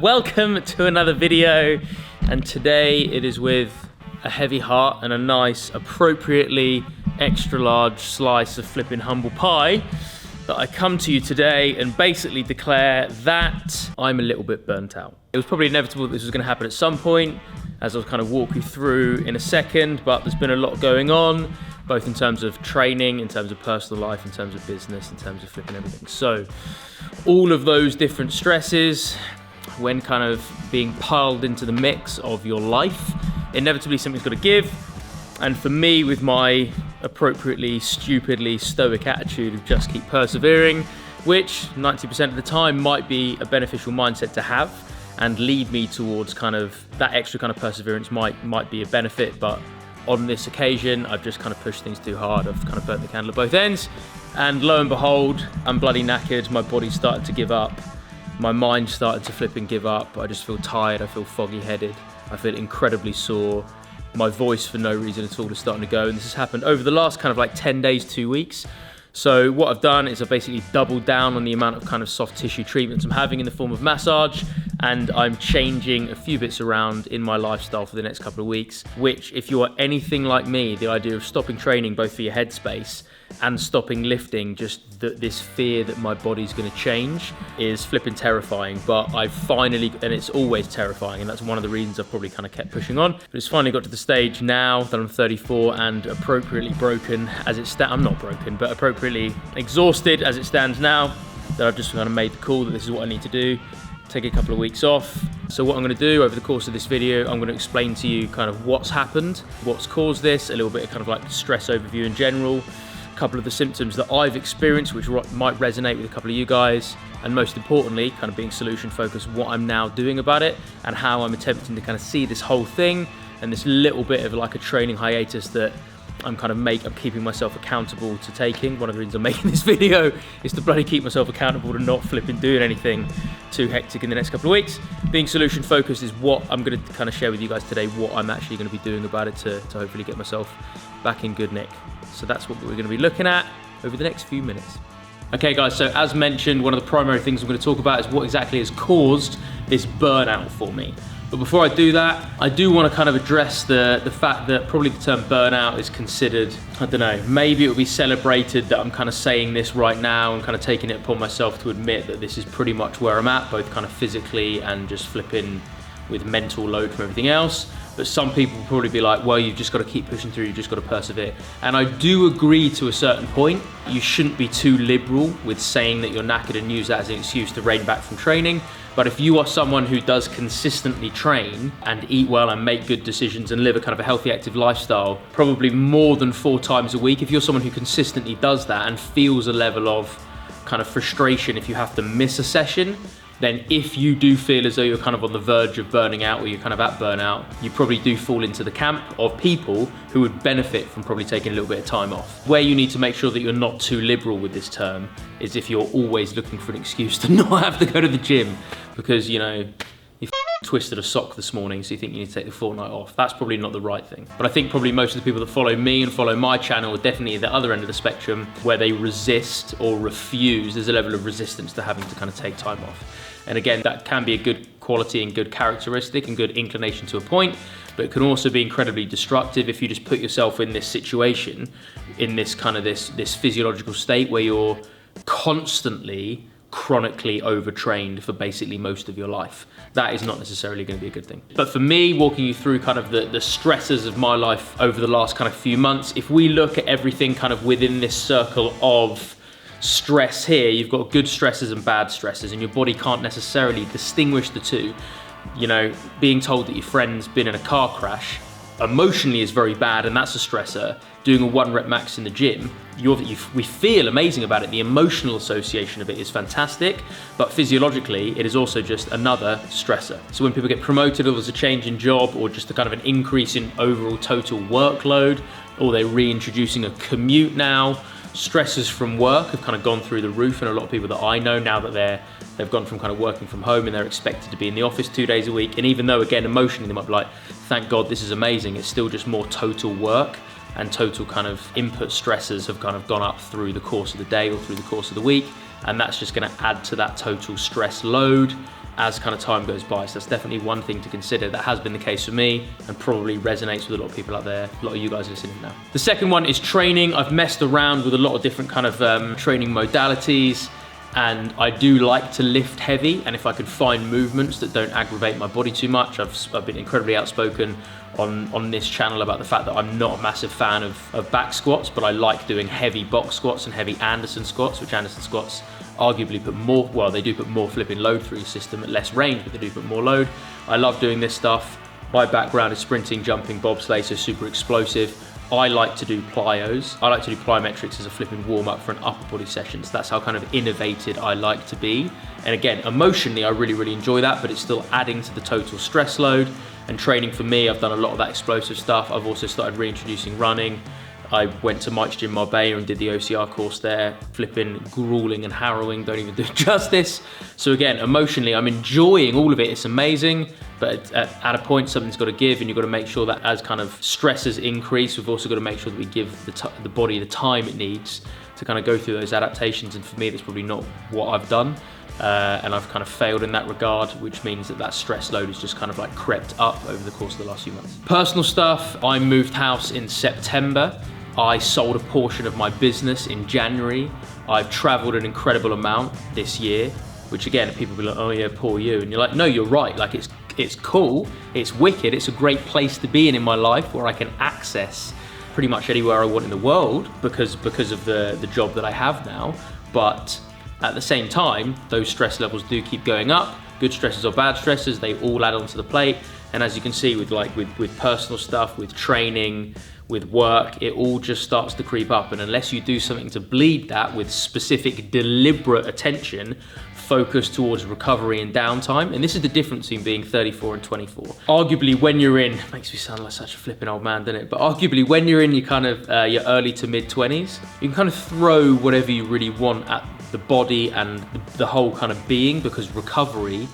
Welcome to another video, and today it is with a heavy heart and a nice, appropriately extra large slice of flipping humble pie that I come to you today and basically declare that I'm a little bit burnt out. It was probably inevitable that this was going to happen at some point, as I'll kind of walk you through in a second, but there's been a lot going on, both in terms of training, in terms of personal life, in terms of business, in terms of flipping everything. So all of those different stresses, when kind of being piled into the mix of your life, inevitably something's got to give. And for me, with my appropriately, stupidly stoic attitude of just keep persevering, which 90% of the time might be a beneficial mindset to have and lead me towards kind of that extra kind of perseverance might be a benefit. But on this occasion, I've just kind of pushed things too hard. I've kind of burnt the candle at both ends. And lo and behold, I'm bloody knackered. My body's started to give up. My mind started to flip and give up. I just feel tired, I feel foggy headed, I feel incredibly sore. My voice for no reason at all is starting to go, and this has happened over the last kind of like 10 days, 2 weeks. So what I've done is I've basically doubled down on the amount of kind of soft tissue treatments I'm having in the form of massage, and I'm changing a few bits around in my lifestyle for the next couple of weeks, which if you are anything like me, the idea of stopping training both for your headspace and stopping lifting, just this fear that my body's going to change is flipping terrifying. But I've finally, and it's always terrifying, and that's one of the reasons I've probably kind of kept pushing on, but it's finally got to the stage now that I'm 34 and appropriately broken as it stands. I'm not broken, but appropriately exhausted as it stands now, that I've just kind of made the call that this is what I need to do, take a couple of weeks off. So what I'm going to do over the course of this video, I'm going to explain to you kind of what's happened, what's caused this, a little bit of kind of like stress overview in general, couple of the symptoms that I've experienced which might resonate with a couple of you guys, and most importantly, kind of being solution focused, what I'm now doing about it and how I'm attempting to kind of see this whole thing and this little bit of like a training hiatus that I'm keeping myself accountable to taking. One of the reasons I'm making this video is to bloody keep myself accountable to not flipping doing anything too hectic in the next couple of weeks. Being solution focused is what I'm going to kind of share with you guys today, what I'm actually going to be doing about it to hopefully get myself back in good nick. So that's what we're going to be looking at over the next few minutes. Okay guys, so as mentioned, one of the primary things I'm going to talk about is what exactly has caused this burnout for me. But before I do that, I do want to kind of address the fact that probably the term burnout is considered, I don't know, maybe it would be celebrated that I'm kind of saying this right now and kind of taking it upon myself to admit that this is pretty much where I'm at, both kind of physically and just flipping with mental load from everything else. But some people will probably be like, well, you've just got to keep pushing through, you've just got to persevere. And I do agree to a certain point. You shouldn't be too liberal with saying that you're knackered and use that as an excuse to rein back from training. But if you are someone who does consistently train and eat well and make good decisions and live a kind of a healthy, active lifestyle, probably more than 4 times a week, if you're someone who consistently does that and feels a level of kind of frustration if you have to miss a session, then if you do feel as though you're kind of on the verge of burning out or you're kind of at burnout, you probably do fall into the camp of people who would benefit from probably taking a little bit of time off. Where you need to make sure that you're not too liberal with this term is if you're always looking for an excuse to not have to go to the gym because, you know, you twisted a sock this morning, so you think you need to take the fortnight off. That's probably not the right thing. But I think probably most of the people that follow me and follow my channel are definitely at the other end of the spectrum where they resist or refuse. There's a level of resistance to having to kind of take time off. And again, that can be a good quality and good characteristic and good inclination to a point, but it can also be incredibly destructive if you just put yourself in this situation, in this kind of this physiological state where you're constantly chronically overtrained for basically most of your life. That is not necessarily going to be a good thing. But for me, walking you through kind of the stressors of my life over the last kind of few months, if we look at everything kind of within this circle of stress here, you've got good stresses and bad stresses, and your body can't necessarily distinguish the two. You know, being told that your friend's been in a car crash emotionally is very bad, and that's a stressor. Doing a 1 rep max in the gym, we feel amazing about it. The emotional association of it is fantastic, but physiologically, it is also just another stressor. So when people get promoted or there's a change in job or just a kind of an increase in overall total workload, or they're reintroducing a commute now, stresses from work have kind of gone through the roof, and a lot of people that I know now that they've gone from kind of working from home and they're expected to be in the office 2 days a week, and even though again emotionally they might be like, thank God this is amazing, it's still just more total work and total kind of input stressors have kind of gone up through the course of the day or through the course of the week, and that's just going to add to that total stress load. as kind of time goes by. So that's definitely one thing to consider. That has been the case for me and probably resonates with a lot of people out there, a lot of you guys listening now. The second one is training. I've messed around with a lot of different kind of training modalities, and I do like to lift heavy, and if I could find movements that don't aggravate my body too much. I've been incredibly outspoken on this channel about the fact that I'm not a massive fan of back squats, but I like doing heavy box squats and heavy Anderson squats, which Anderson squats arguably put more, well, they do put more flipping load through your system at less range, but they do put more load. I love doing this stuff. My background is sprinting, jumping, bobsleigh, so super explosive. I like to do plyos. I like to do plyometrics as a flipping warm up for an upper body session. So that's how kind of innovated I like to be. And again, emotionally, I really, really enjoy that, but it's still adding to the total stress load. And training for me, I've done a lot of that explosive stuff. I've also started reintroducing running. I went to Mike's Gym Marbella and did the OCR course there, flipping grueling and harrowing, don't even do it justice. So again, emotionally, I'm enjoying all of it. It's amazing, but at a point, something's got to give, and you've got to make sure that as kind of stresses increase, we've also got to make sure that we give the body the time it needs to kind of go through those adaptations. And for me, that's probably not what I've done. And I've kind of failed in that regard, which means that stress load has just kind of like crept up over the course of the last few months. Personal stuff, I moved house in September. I sold a portion of my business in January. I've traveled an incredible amount this year, which again, people will be like, oh yeah, poor you. And you're like, no, you're right. Like it's cool, it's wicked, it's a great place to be in my life where I can access pretty much anywhere I want in the world because of the job that I have now. But at the same time, those stress levels do keep going up. Good stresses or bad stresses, they all add onto the plate. And as you can see with personal stuff, with training, with work, it all just starts to creep up. And unless you do something to bleed that with specific, deliberate attention, focused towards recovery and downtime, and this is the difference between being 34 and 24. Arguably when you're in, makes me sound like such a flipping old man, doesn't it? But arguably when you're in your kind of your early to mid 20s, you can kind of throw whatever you really want at the body and the whole kind of being, because recovery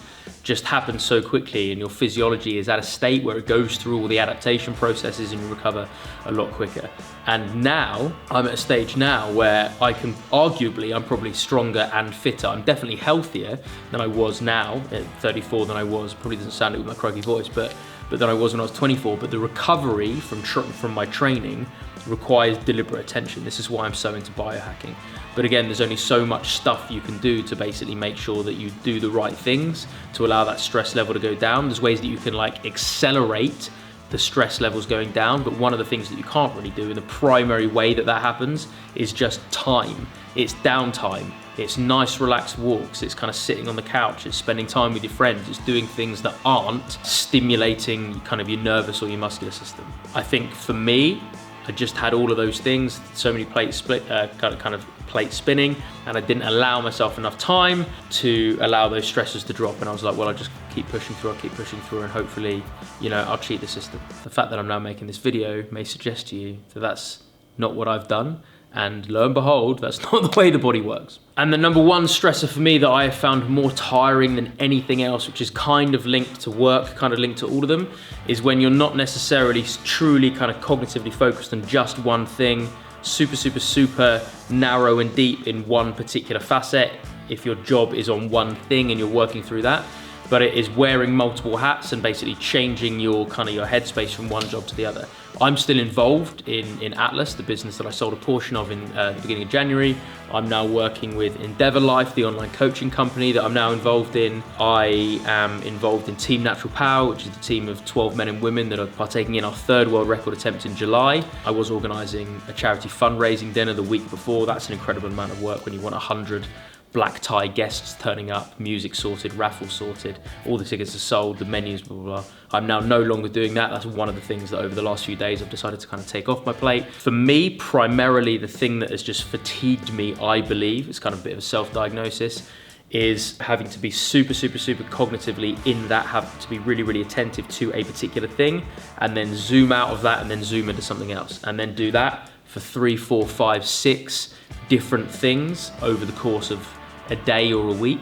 just happens so quickly and your physiology is at a state where it goes through all the adaptation processes and you recover a lot quicker. And now, I'm at a stage now where I can arguably, I'm probably stronger and fitter. I'm definitely healthier than I was now at 34 than I was, probably doesn't sound it with my croaky voice, but than I was when I was 24. But the recovery from my training requires deliberate attention. This is why I'm so into biohacking. But again, there's only so much stuff you can do to basically make sure that you do the right things to allow that stress level to go down. There's ways that you can like accelerate the stress levels going down, but one of the things that you can't really do, and the primary way that happens, is just time. It's downtime. It's nice relaxed walks. It's kind of sitting on the couch. It's spending time with your friends. It's doing things that aren't stimulating kind of your nervous or your muscular system. I think for me, I just had all of those things, so many plates kind of plate spinning, and I didn't allow myself enough time to allow those stresses to drop. And I was like, well, I'll just keep pushing through, and hopefully, I'll cheat the system. The fact that I'm now making this video may suggest to you that that's not what I've done. And lo and behold, that's not the way the body works. And the number one stressor for me that I have found more tiring than anything else, which is kind of linked to work, kind of linked to all of them, is when you're not necessarily truly kind of cognitively focused on just one thing, super narrow and deep in one particular facet, if your job is on one thing and you're working through that. But it is wearing multiple hats and basically changing your headspace from one job to the other. I'm still involved in Atlas, the business that I sold a portion of in the beginning of January. I'm now working with Endeavour Life, the online coaching company that I'm now involved in. I am involved in Team Natural Power, which is a team of 12 men and women that are partaking in our third world record attempt in July. I was organising a charity fundraising dinner the week before. That's an incredible amount of work when you want 100 black tie guests turning up, music sorted, raffle sorted, all the tickets are sold, the menus, blah, blah, blah. I'm now no longer doing that. That's one of the things that over the last few days I've decided to kind of take off my plate. For me, primarily the thing that has just fatigued me, I believe, it's kind of a bit of a self-diagnosis, is having to be super cognitively in that, have to be really attentive to a particular thing, and then zoom out of that and then zoom into something else, and then do that for 3, 4, 5, 6 different things over the course of a day or a week.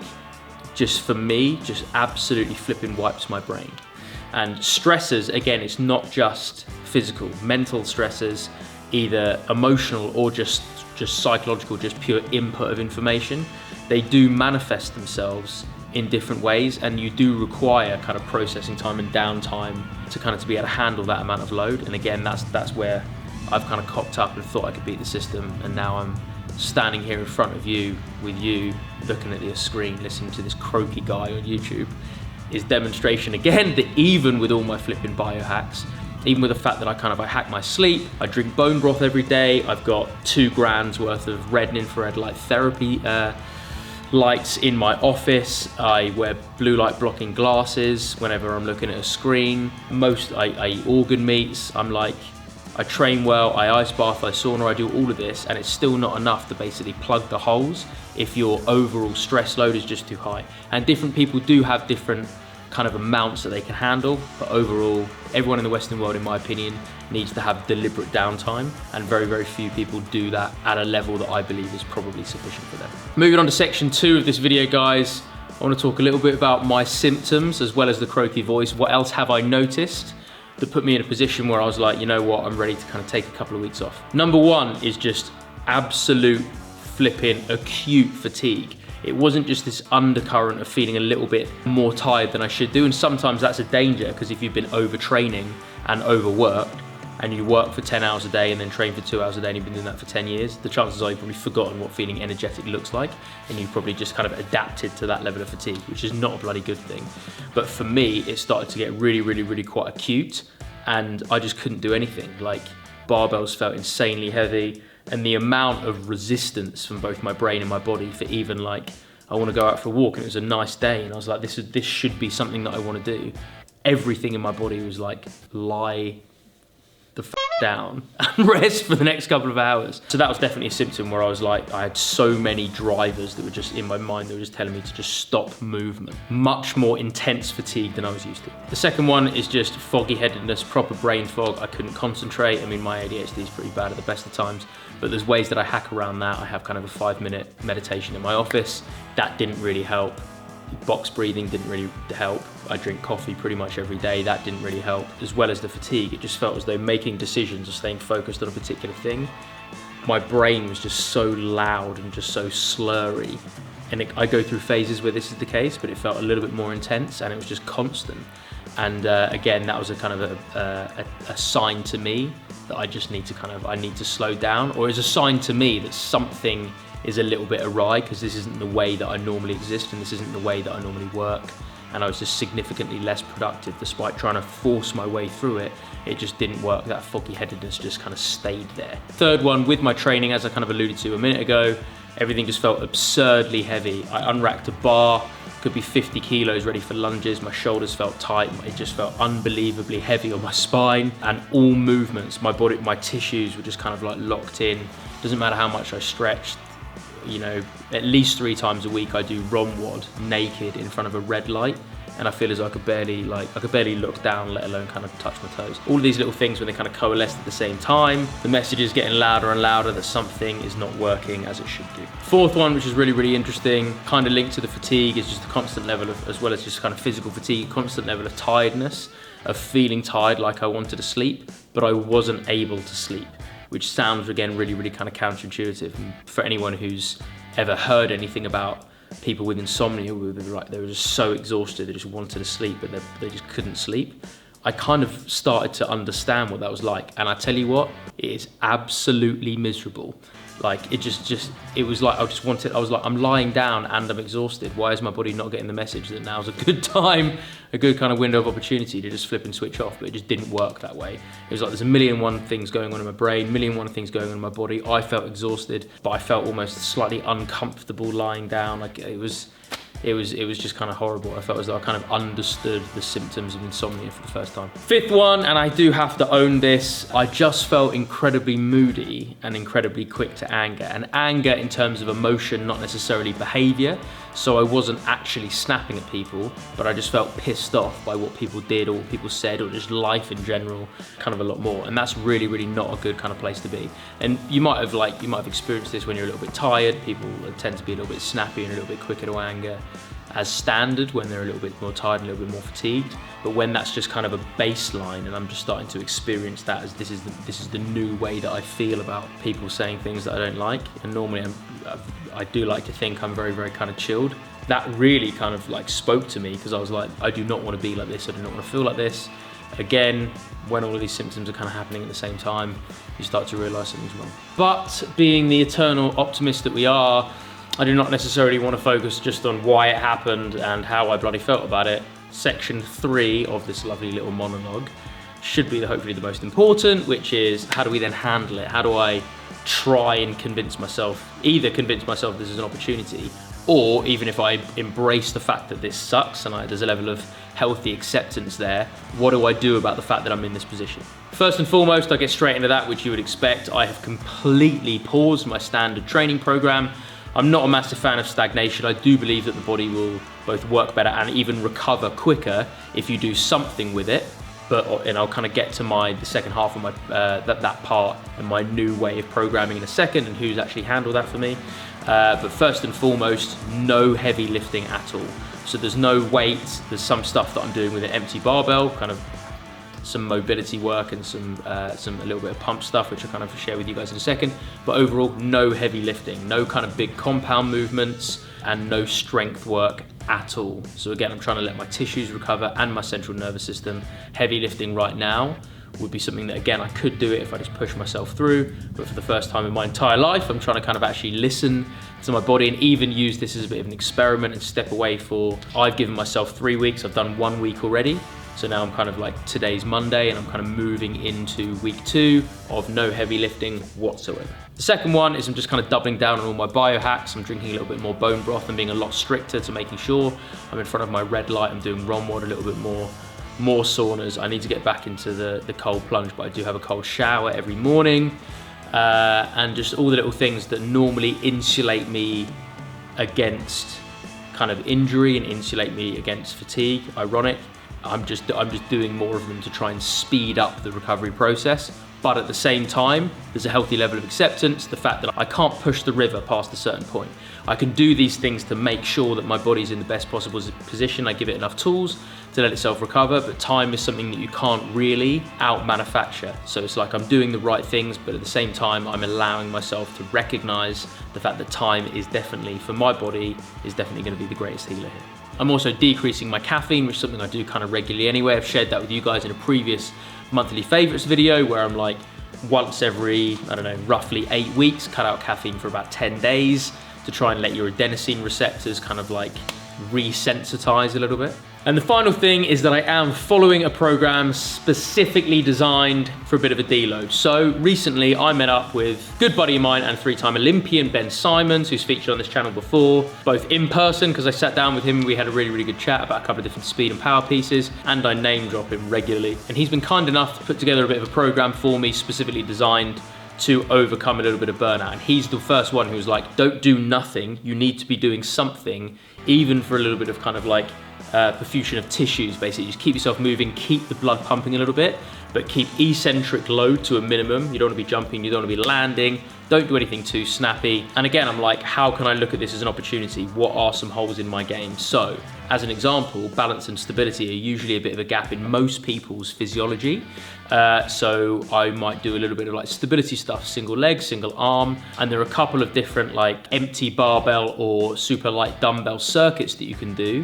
Just for me, just absolutely flipping wipes my brain. And stressors, again, it's not just physical, mental stressors, either emotional or just psychological, just pure input of information. They do manifest themselves in different ways, and you do require kind of processing time and downtime to kind of to be able to handle that amount of load. And again, that's where I've kind of cocked up and thought I could beat the system, and now I'm standing here in front of you with you looking at the screen, listening to this croaky guy on YouTube, is demonstration again that even with all my flipping biohacks, even with the fact that I hack my sleep, I drink bone broth every day, I've got 2 grams worth of red and infrared light therapy lights in my office, I wear blue light blocking glasses whenever I'm looking at a screen, I eat organ meats, I train well, I ice bath, I sauna, I do all of this, and it's still not enough to basically plug the holes if your overall stress load is just too high. And different people do have different kind of amounts that they can handle, but overall, everyone in the Western world, in my opinion, needs to have deliberate downtime, and very, very few people do that at a level that I believe is probably sufficient for them. Moving on to section 2 of this video, guys, I want to talk a little bit about my symptoms as well as the croaky voice. What else have I noticed that put me in a position where I was like, you know what, I'm ready to kind of take a couple of weeks off. Number 1 is just absolute flipping acute fatigue. It wasn't just this undercurrent of feeling a little bit more tired than I should do, and sometimes that's a danger, because if you've been overtraining and overworked, and you work for 10 hours a day and then train for 2 hours a day and you've been doing that for 10 years, the chances are you've probably forgotten what feeling energetic looks like, and you've probably just kind of adapted to that level of fatigue, which is not a bloody good thing. But for me, it started to get really, really, really quite acute, and I just couldn't do anything. Like, barbells felt insanely heavy, and the amount of resistance from both my brain and my body for even like, I want to go out for a walk and it was a nice day and I was like, this should be something that I want to do. Everything in my body was like, lie the f down and rest for the next couple of hours. So that was definitely a symptom where I was like, I had so many drivers that were just in my mind that were just telling me to just stop movement. Much more intense fatigue than I was used to. The second one is just foggy headedness, proper brain fog. I couldn't concentrate. I mean, my ADHD is pretty bad at the best of times, but there's ways that I hack around that. I have kind of a 5-minute meditation in my office. That didn't really help. Box breathing didn't really help. I drink coffee pretty much every day. That didn't really help. As well as the fatigue, it just felt as though making decisions or staying focused on a particular thing, my brain was just so loud and just so slurry. And I go through phases where this is the case, but it felt a little bit more intense and it was just constant. And again, that was a kind of a sign to me that I just need to I need to slow down, or it's a sign to me that something is a little bit awry, because this isn't the way that I normally exist and this isn't the way that I normally work. And I was just significantly less productive despite trying to force my way through it. It just didn't work. That foggy headedness just kind of stayed there. Third one, with my training, as I kind of alluded to a minute ago, everything just felt absurdly heavy. I unracked a bar, could be 50 kilos ready for lunges. My shoulders felt tight. It just felt unbelievably heavy on my spine, and all movements, my body, my tissues were just kind of like locked in. Doesn't matter how much I stretched. You know, at least 3 times a week I do ROMWOD naked in front of a red light, and I feel as though I could barely look down, let alone kind of touch my toes. All of these little things, when they kind of coalesce at the same time, the message is getting louder and louder that something is not working as it should do. Fourth one, which is really, really interesting, kind of linked to the fatigue, is just the constant level of, as well as just kind of physical fatigue, constant level of tiredness, of feeling tired like I wanted to sleep, but I wasn't able to sleep, which sounds, again, really, really kind of counterintuitive. And for anyone who's ever heard anything about people with insomnia, they were just so exhausted, they just wanted to sleep, but they just couldn't sleep. I kind of started to understand what that was like. And I tell you what, it is absolutely miserable. Like, it was like, I was like, I'm lying down and I'm exhausted. Why is my body not getting the message that now's a good time, a good kind of window of opportunity to just flip and switch off? But it just didn't work that way. It was like, there's a million and one things going on in my brain, million and one things going on in my body. I felt exhausted, but I felt almost slightly uncomfortable lying down. Like, it was just kind of horrible. I felt as though I kind of understood the symptoms of insomnia for the first time. Fifth one, and I do have to own this, I just felt incredibly moody and incredibly quick to anger. And anger in terms of emotion, not necessarily behavior. So I wasn't actually snapping at people, but I just felt pissed off by what people did or what people said, or just life in general, kind of a lot more. And that's really, really not a good kind of place to be. And you might have experienced this when you're a little bit tired. People tend to be a little bit snappy and a little bit quicker to anger as standard when they're a little bit more tired and a little bit more fatigued. But when that's just kind of a baseline, and I'm just starting to experience that as this is the new way that I feel about people saying things that I don't like. And normally I do like to think I'm very, very kind of chilled. that really kind of like spoke to me, because I was like, I do not want to be like this, I do not want to feel like this. Again, when all of these symptoms are kind of happening at the same time, you start to realise something's wrong. But being the eternal optimist that we are, I do not necessarily want to focus just on why it happened and how I bloody felt about it. Section 3 of this lovely little monologue should be hopefully the most important, which is how do we then handle it? How do I try and convince myself, either convince myself this is an opportunity, or even if I embrace the fact that this sucks and there's a level of healthy acceptance there, what do I do about the fact that I'm in this position? First and foremost, I get straight into that, which you would expect. I have completely paused my standard training program. I'm not a massive fan of stagnation. I do believe that the body will both work better and even recover quicker if you do something with it. And I'll kind of get to the second half of my that part and my new way of programming in a second, and who's actually handled that for me. But first and foremost, no heavy lifting at all. So there's no weights. There's some stuff that I'm doing with an empty barbell, kind of some mobility work and a little bit of pump stuff, which I'll kind of share with you guys in a second. But overall, no heavy lifting, no kind of big compound movements, and no strength work at all. So again, I'm trying to let my tissues recover and my central nervous system. Heavy lifting right now would be something that, again, I could do it if I just push myself through, but for the first time in my entire life, I'm trying to kind of actually listen to my body and even use this as a bit of an experiment and step away I've given myself 3 weeks, I've done 1 week already. So now I'm kind of like, today's Monday, and I'm kind of moving into week 2 of no heavy lifting whatsoever. The second one is I'm just kind of doubling down on all my biohacks. I'm drinking a little bit more bone broth and being a lot stricter to making sure I'm in front of my red light. I'm doing ROMWOD a little bit more saunas. I need to get back into the cold plunge, but I do have a cold shower every morning. And just all the little things that normally insulate me against kind of injury and insulate me against fatigue. Ironic. I'm just doing more of them to try and speed up the recovery process. But at the same time, there's a healthy level of acceptance, the fact that I can't push the river past a certain point. I can do these things to make sure that my body's in the best possible position. I give it enough tools to let itself recover, but time is something that you can't really out-manufacture. So it's like I'm doing the right things, but at the same time, I'm allowing myself to recognize the fact that time is definitely, for my body, is definitely gonna be the greatest healer here. I'm also decreasing my caffeine, which is something I do kind of regularly anyway. I've shared that with you guys in a previous monthly favorites video where I'm like once every, I don't know, roughly 8 weeks, cut out caffeine for about 10 days to try and let your adenosine receptors kind of like resensitize a little bit. And the final thing is that I am following a program specifically designed for a bit of a deload. So recently I met up with a good buddy of mine and 3-time Olympian, Ben Simons, who's featured on this channel before, both in person, because I sat down with him and we had a really, really good chat about a couple of different speed and power pieces, and I name drop him regularly. And he's been kind enough to put together a bit of a program for me specifically designed to overcome a little bit of burnout. And he's the first one who was like, don't do nothing, you need to be doing something, even for a little bit of kind of like perfusion of tissues, basically. Just keep yourself moving, keep the blood pumping a little bit, but keep eccentric load to a minimum. You don't want to be jumping, you don't want to be landing, don't do anything too snappy. And again, I'm like, how can I look at this as an opportunity? What are some holes in my game? So, as an example, balance and stability are usually a bit of a gap in most people's physiology. So I might do a little bit of like stability stuff, single leg, single arm, and there are a couple of different like empty barbell or super light dumbbell circuits that you can do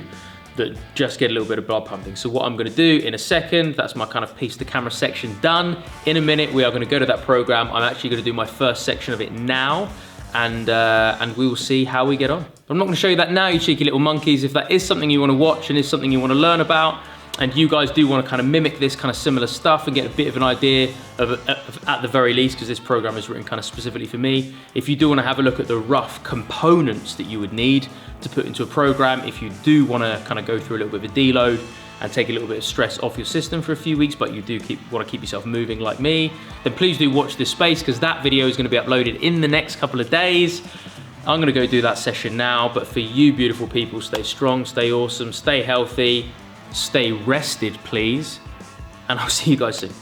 that just get a little bit of blood pumping. So what I'm gonna do in a second, that's my kind of piece to camera section done. In a minute, we are gonna go to that program. I'm actually gonna do my first section of it now, and we will see how we get on. I'm not gonna show you that now, you cheeky little monkeys. If that is something you wanna watch and is something you wanna learn about, and you guys do want to kind of mimic this kind of similar stuff and get a bit of an idea of at the very least, because this program is written kind of specifically for me, if you do want to have a look at the rough components that you would need to put into a program, if you do want to kind of go through a little bit of a deload and take a little bit of stress off your system for a few weeks, but you do want to keep yourself moving like me, then please do watch this space, because that video is going to be uploaded in the next couple of days. I'm going to go do that session now, but for you beautiful people, stay strong, stay awesome, stay healthy, stay rested, please, and I'll see you guys soon.